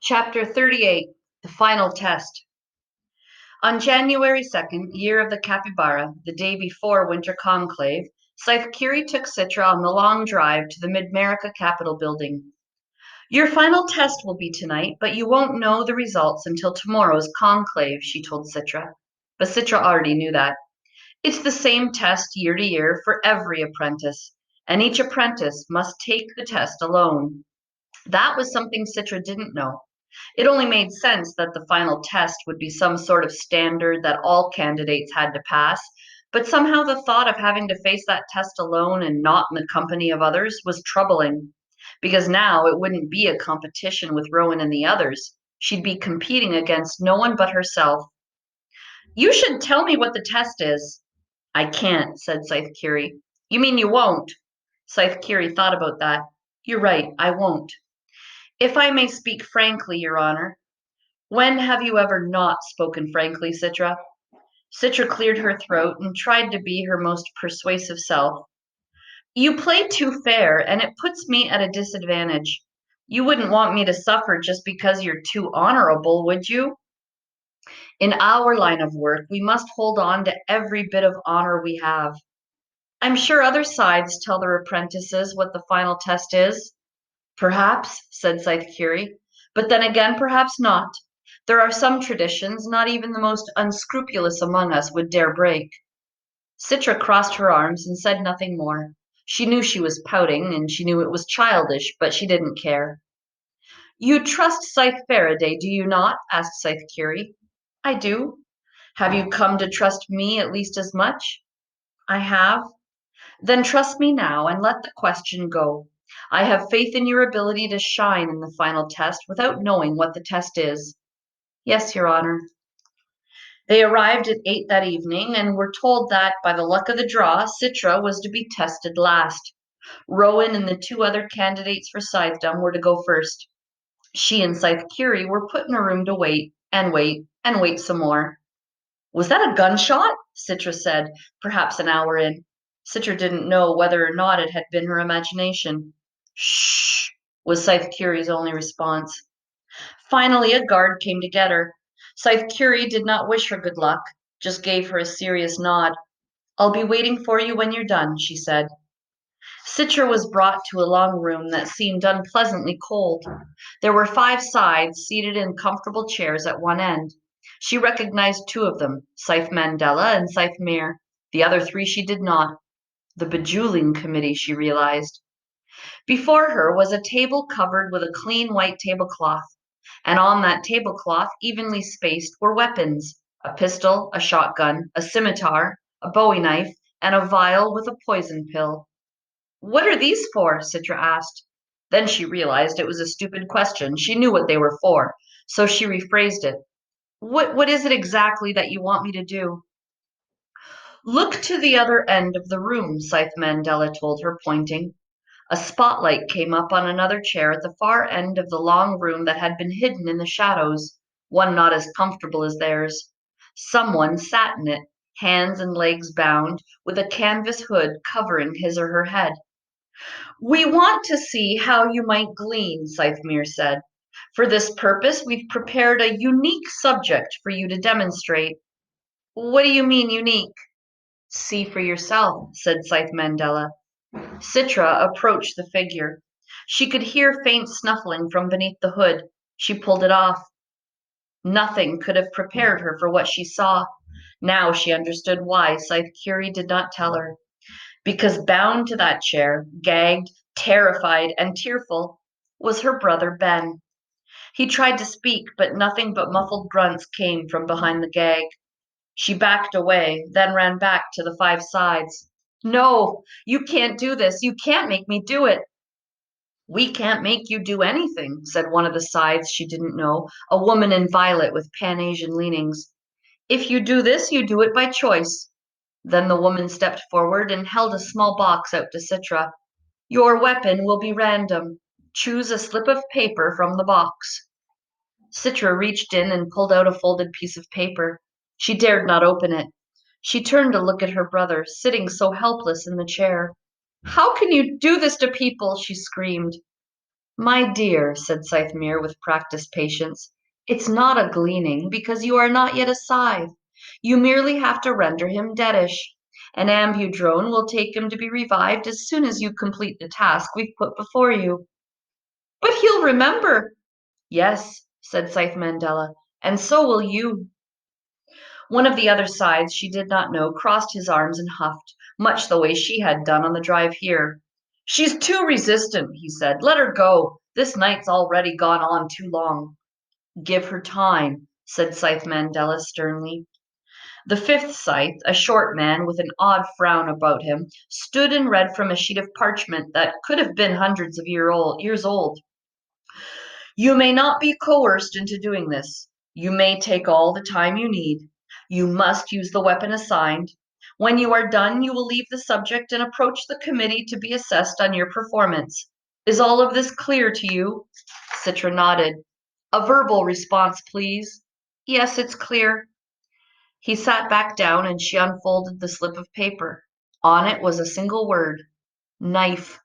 Chapter 38 The Final Test. On January 2nd, year of the Capybara, the day before Winter Conclave, Scythe took Citra on the long drive to the Mid-America Capitol building. Your final test will be tonight, but you won't know the results until tomorrow's conclave, she told Citra. But Citra already knew that. It's the same test year to year for every apprentice, and each apprentice must take the test alone. That was something Citra didn't know. It only made sense that the final test would be some sort of standard that all candidates had to pass, but somehow the thought of having to face that test alone and not in the company of others was troubling, because now it wouldn't be a competition with Rowan and the others. She'd be competing against no one but herself. You should tell me what the test is. I can't, said Scythe Curie. You mean you won't? Scythe Curie thought about that. You're right, I won't. If I may speak frankly, Your Honor. When have you ever not spoken frankly, Citra? Citra cleared her throat and tried to be her most persuasive self. You play too fair, and it puts me at a disadvantage. You wouldn't want me to suffer just because you're too honorable, would you? In our line of work, we must hold on to every bit of honor we have. I'm sure other sides tell their apprentices what the final test is. Perhaps, said Scythe Curie, but then again, perhaps not. There are some traditions not even the most unscrupulous among us would dare break. Citra crossed her arms and said nothing more. She knew she was pouting, and she knew it was childish, but she didn't care. You trust Scythe Faraday, do you not? Asked Scythe Curie. I do. Have you come to trust me at least as much? I have. Then trust me now and let the question go. I have faith in your ability to shine in the final test without knowing what the test is. Yes, Your Honor. They arrived at 8 that evening and were told that, by the luck of the draw, Citra was to be tested last. Rowan and the two other candidates for Scythedom were to go first. She and Scythe Curie were put in a room to wait, and wait, and wait some more. Was that a gunshot? Citra said, perhaps an hour in. Citra didn't know whether or not it had been her imagination. Shh, was Scythe Curie's only response. Finally, a guard came to get her. Scythe Curie did not wish her good luck, just gave her a serious nod. I'll be waiting for you when you're done, she said. Citra was brought to a long room that seemed unpleasantly cold. There were 5 sides seated in comfortable chairs at one end. She recognized 2 of them, Scythe Mandela and Scythe Mere. The other 3 she did not. The bejeweling committee, she realized. Before her was a table covered with a clean white tablecloth, and on that tablecloth, evenly spaced, were weapons: a pistol, a shotgun, a scimitar, a bowie knife, and a vial with a poison pill. What are these for? Citra asked. Then she realized it was a stupid question. She knew what they were for, so she rephrased it. What is it exactly that you want me to do? Look to the other end of the room, Scythe Mandela told her, pointing. A spotlight came up on another chair at the far end of the long room that had been hidden in the shadows, one not as comfortable as theirs. Someone sat in it, hands and legs bound, with a canvas hood covering his or her head. We want to see how you might glean, Scythemere said. For this purpose, we've prepared a unique subject for you to demonstrate. What do you mean, unique? See for yourself, said Scythe Mandela. Citra approached the figure. She could hear faint snuffling from beneath the hood. She pulled it off. Nothing could have prepared her for what she saw. Now she understood why Scythe Curie did not tell her. Because bound to that chair, gagged, terrified, and tearful, was her brother Ben. He tried to speak, but nothing but muffled grunts came from behind the gag. She backed away, then ran back to the 5 sides. No, you can't do this. You can't make me do it. We can't make you do anything, said one of the sides she didn't know, a woman in violet with Pan-Asian leanings. If you do this, you do it by choice. Then the woman stepped forward and held a small box out to Citra. Your weapon will be random. Choose a slip of paper from the box. Citra reached in and pulled out a folded piece of paper. She dared not open it. She turned to look at her brother, sitting so helpless in the chair. How can you do this to people? She screamed. My dear, said Scythe with practiced patience, it's not a gleaning, because you are not yet a scythe. You merely have to render him deadish. An ambudrone will take him to be revived as soon as you complete the task we've put before you. But he'll remember. Yes, said Scythe Mandela, and so will you. One of the other sides she did not know crossed his arms and huffed, much the way she had done on the drive here. She's too resistant, he said. Let her go. This night's already gone on too long. Give her time, said Scythe Mandela sternly. The fifth Scythe, a short man with an odd frown about him, stood and read from a sheet of parchment that could have been hundreds of years old. You may not be coerced into doing this. You may take all the time you need. You must use the weapon assigned. When you are done, you will leave the subject and approach the committee to be assessed on your performance. Is all of this clear to you? Citra nodded. A verbal response, please. Yes, it's clear. He sat back down and she unfolded the slip of paper. On it was a single word, knife.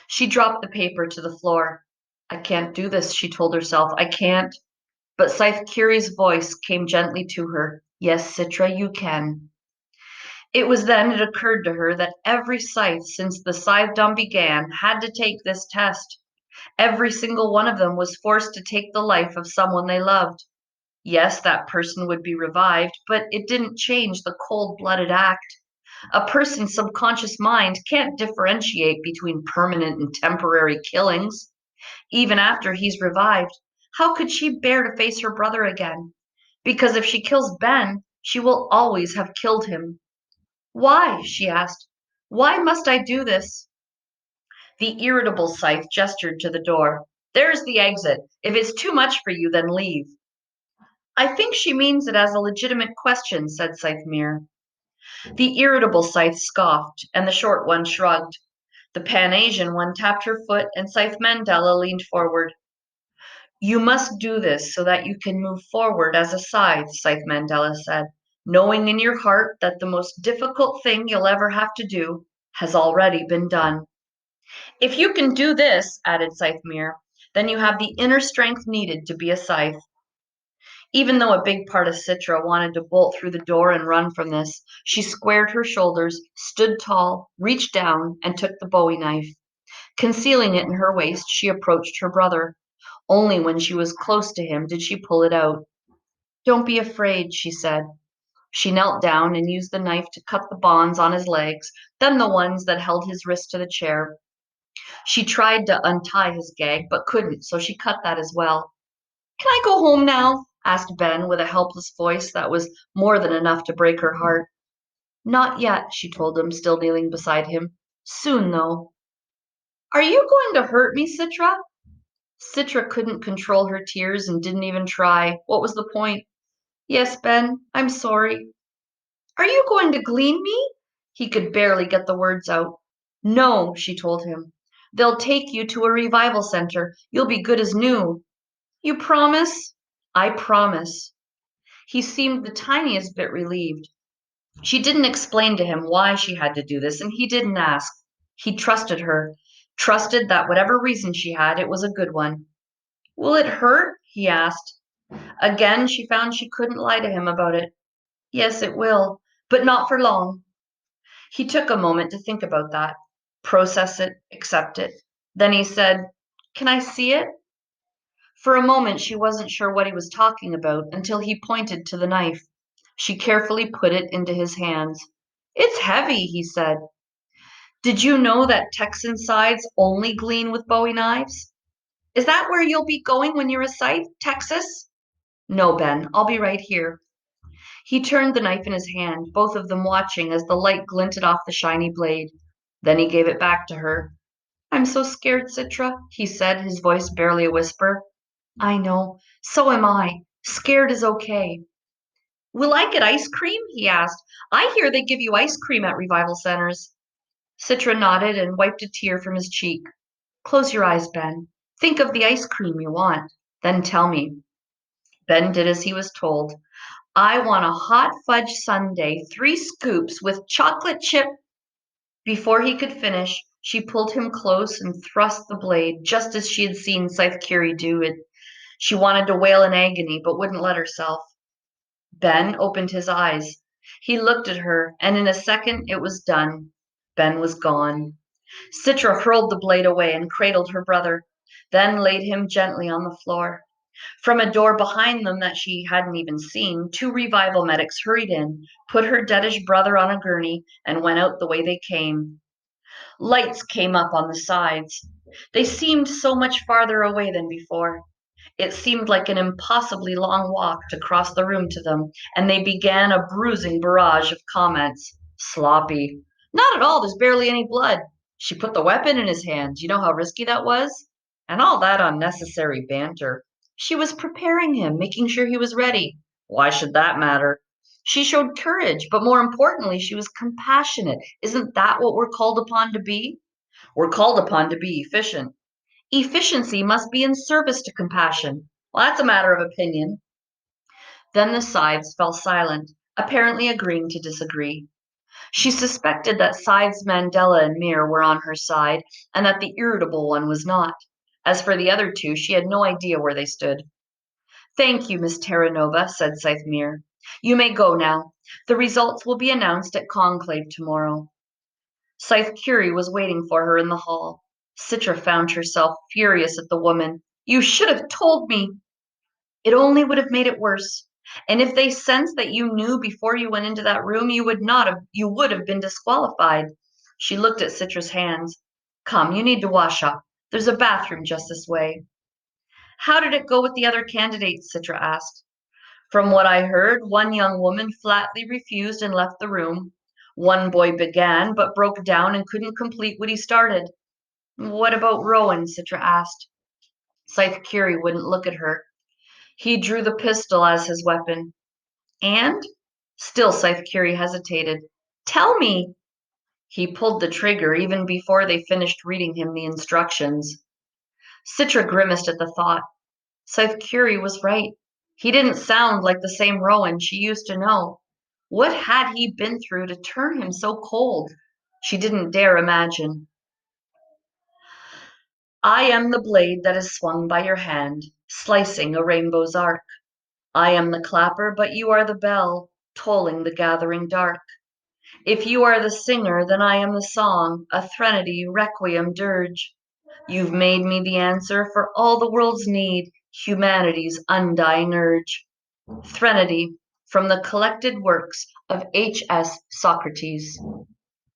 She dropped the paper to the floor. I can't do this, she told herself. I can't. But Scythe Curie's voice came gently to her. Yes, Citra, you can. It was then it occurred to her that every scythe since the scythedom began had to take this test. Every single one of them was forced to take the life of someone they loved. Yes, that person would be revived, but it didn't change the cold-blooded act. A person's subconscious mind can't differentiate between permanent and temporary killings. Even after he's revived, how could she bear to face her brother again? Because if she kills Ben, she will always have killed him. Why? She asked. Why must I do this? The irritable Scythe gestured to the door. There's the exit. If it's too much for you, then leave. I think she means it as a legitimate question, said Scythe. The irritable Scythe scoffed, and the short one shrugged. The Pan-Asian one tapped her foot, and Scythe Mandela leaned forward. You must do this so that you can move forward as a scythe, Scythe Mandela said, knowing in your heart that the most difficult thing you'll ever have to do has already been done. If you can do this, added Scythe then you have the inner strength needed to be a scythe. Even though a big part of Citra wanted to bolt through the door and run from this, she squared her shoulders, stood tall, reached down, and took the bowie knife. Concealing it in her waist, she approached her brother. Only when she was close to him did she pull it out. Don't be afraid, she said. She knelt down and used the knife to cut the bonds on his legs, then the ones that held his wrist to the chair. She tried to untie his gag, but couldn't, so she cut that as well. Can I go home now? Asked Ben with a helpless voice that was more than enough to break her heart. Not yet, she told him, still kneeling beside him. Soon, though. Are you going to hurt me, Citra? Citra couldn't control her tears and didn't even try. What was the point? Yes, Ben, I'm sorry. Are you going to glean me? He could barely get the words out. No, she told him. They'll take you to a revival center. You'll be good as new. You promise? I promise. He seemed the tiniest bit relieved. She didn't explain to him why she had to do this, and he didn't ask. He trusted her, trusted that whatever reason she had, it was a good one. Will it hurt? He asked. Again, she found she couldn't lie to him about it. Yes, it will, but not for long. He took a moment to think about that, process it, accept it. Then he said, Can I see it? For a moment, she wasn't sure what he was talking about until he pointed to the knife. She carefully put it into his hands. It's heavy, he said. Did you know that Texan scythes only glean with bowie knives? Is that where you'll be going when you're a scythe, Texas? No, Ben, I'll be right here. He turned the knife in his hand, both of them watching as the light glinted off the shiny blade. Then he gave it back to her. I'm so scared, Citra, he said, his voice barely a whisper. I know. So am I. Scared is okay. Will I get ice cream? He asked. I hear they give you ice cream at revival centers. Citra nodded and wiped a tear from his cheek. Close your eyes, Ben. Think of the ice cream you want. Then tell me. Ben did as he was told. I want a hot fudge sundae, 3 scoops with chocolate chip. Before he could finish, She pulled him close and thrust the blade, just as she had seen Scythe Curie do it. She wanted to wail in agony, but wouldn't let herself. Ben opened his eyes. He looked at her, and in a second it was done. Ben was gone. Citra hurled the blade away and cradled her brother, then laid him gently on the floor. From a door behind them that she hadn't even seen, two revival medics hurried in, put her deadish brother on a gurney, and went out the way they came. Lights came up on the sides. They seemed so much farther away than before. It seemed like an impossibly long walk to cross the room to them, and they began a bruising barrage of comments. Sloppy. Not at all, there's barely any blood. She put the weapon in his hand. You know how risky that was? And all that unnecessary banter. She was preparing him, making sure he was ready. Why should that matter? She showed courage, but more importantly, she was compassionate. Isn't that what we're called upon to be? We're called upon to be efficient. Efficiency must be in service to compassion. Well, that's a matter of opinion. Then the Scythes fell silent, apparently agreeing to disagree. She suspected that Scythe's Mandela and Mir were on her side, and that the irritable one was not. As for the other two, she had no idea where they stood. Thank you, Miss Terranova, said Scythe Mir. You may go now. The results will be announced at conclave tomorrow. Scythe Curie was waiting for her in the hall. Citra found herself furious at the woman. You should have told me. It only would have made it worse. And if they sensed that you knew before you went into that room, you would have been disqualified. She looked at Citra's hands. Come, you need to wash up. There's a bathroom just this way. How did it go with the other candidates? Citra asked. From what I heard, one young woman flatly refused and left the room. One boy began, but broke down and couldn't complete what he started. What about Rowan? Citra asked. Scythe Curie wouldn't look at her. He drew the pistol as his weapon. And? Still Scythe Curie hesitated. Tell me. He pulled the trigger even before they finished reading him the instructions. Citra grimaced at the thought. Scythe Curie was right. He didn't sound like the same Rowan she used to know. What had he been through to turn him so cold? She didn't dare imagine. I am the blade that is swung by your hand, slicing a rainbow's arc. I am the clapper, but you are the bell, tolling the gathering dark. If you are the singer, then I am the song, a threnody, requiem, dirge. You've made me the answer for all the world's need, humanity's undying urge. Threnody, from the collected works of H.S. Socrates.